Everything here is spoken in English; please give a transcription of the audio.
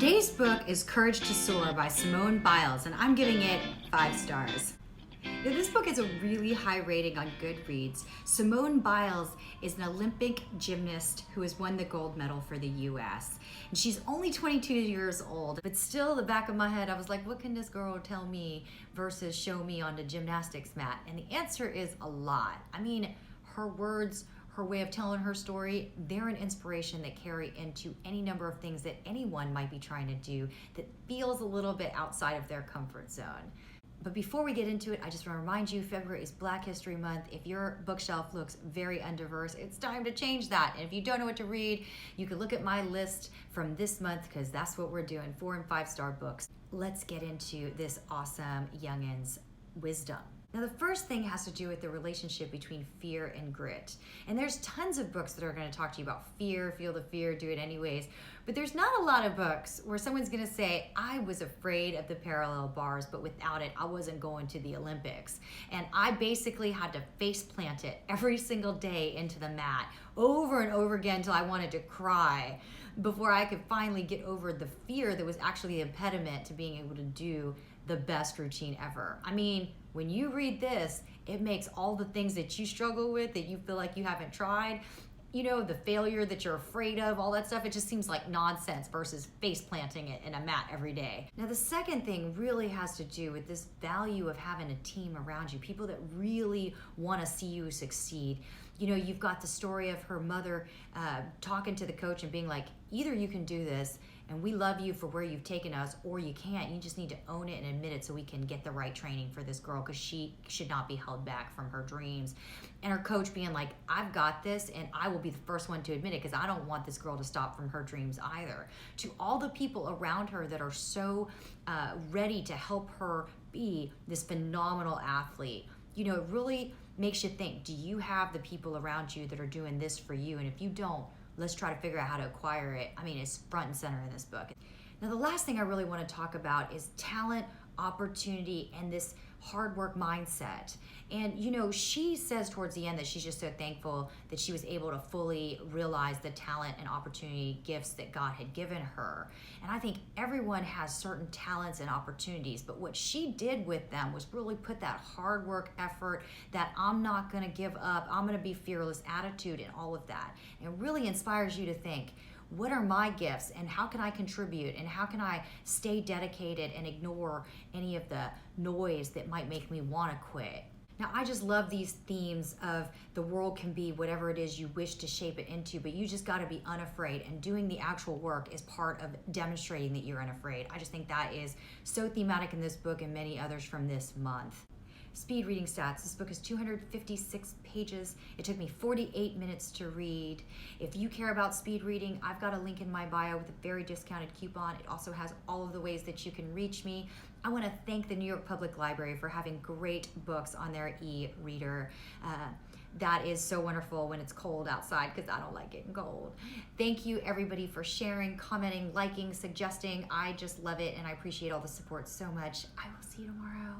Today's book is Courage to Soar by Biles, and I'm giving it 5 stars. Now, this book has a really high rating on Goodreads. Biles is an Olympic gymnast who has won the gold medal for the US. And she's only 22 years old, but still, the back of my head, I was like, what can this girl tell me versus show me on the gymnastics mat? And the answer is a lot. I mean, her words, her way of telling her story, they're an inspiration that carry into any number of things that anyone might be trying to do that feels a little bit outside of their comfort zone. But before we get into it, I just want to remind you, February is Black History Month. If your bookshelf looks very undiverse, it's time to change that. And if you don't know what to read, you can look at my list from this month, because that's what we're doing, 4 and 5 star books. Let's get into this awesome youngin's wisdom. Now, the first thing has to do with the relationship between fear and grit. And there's tons of books that are going to talk to you about fear, feel the fear, do it anyways. But there's not a lot of books where someone's going to say, I was afraid of the parallel bars, but without it, I wasn't going to the Olympics. And I basically had to face plant it every single day into the mat over and over again until I wanted to cry before I could finally get over the fear that was actually the impediment to being able to do the best routine ever. I mean, when you read this, it makes all the things that you struggle with, that you feel like you haven't tried, you know, the failure that you're afraid of, all that stuff, it just seems like nonsense versus face planting it in a mat every day. Now, the second thing really has to do with this value of having a team around you, people that really want to see you succeed. You know, you've got the story of her mother talking to the coach and being like, either you can do this and we love you for where you've taken us, or you can't. You just need to own it and admit it so we can get the right training for this girl, because she should not be held back from her dreams. And her coach being like, I've got this, and I will be the first one to admit it, because I don't want this girl to stop from her dreams either. To all the people around her that are so ready to help her be this phenomenal athlete, you know, it really makes you think, do you have the people around you that are doing this for you? And if you don't, let's try to figure out how to acquire it. I mean, it's front and center in this book. Now, the last thing I really want to talk about is talent, opportunity, and this hard work mindset. And, you know, she says towards the end that she's just so thankful that she was able to fully realize the talent and opportunity gifts that God had given her. And I think everyone has certain talents and opportunities, but what she did with them was really put that hard work effort, that I'm not going to give up, I'm going to be fearless attitude, and all of that. And it really inspires you to think, what are my gifts and how can I contribute, and how can I stay dedicated and ignore any of the noise that might make me want to quit? Now, I just love these themes of the world can be whatever it is you wish to shape it into, but you just got to be unafraid, and doing the actual work is part of demonstrating that you're unafraid. I just think that is so thematic in this book and many others from this month. Speed reading stats. This book is 256 pages. It took me 48 minutes to read. If you care about speed reading, I've got a link in my bio with a very discounted coupon. It also has all of the ways that you can reach me. I want to thank the New York Public Library for having great books on their e-reader. That is so wonderful when it's cold outside, because I don't like getting cold. Thank you, everybody, for sharing, commenting, liking, suggesting. I just love it, and I appreciate all the support so much. I will see you tomorrow.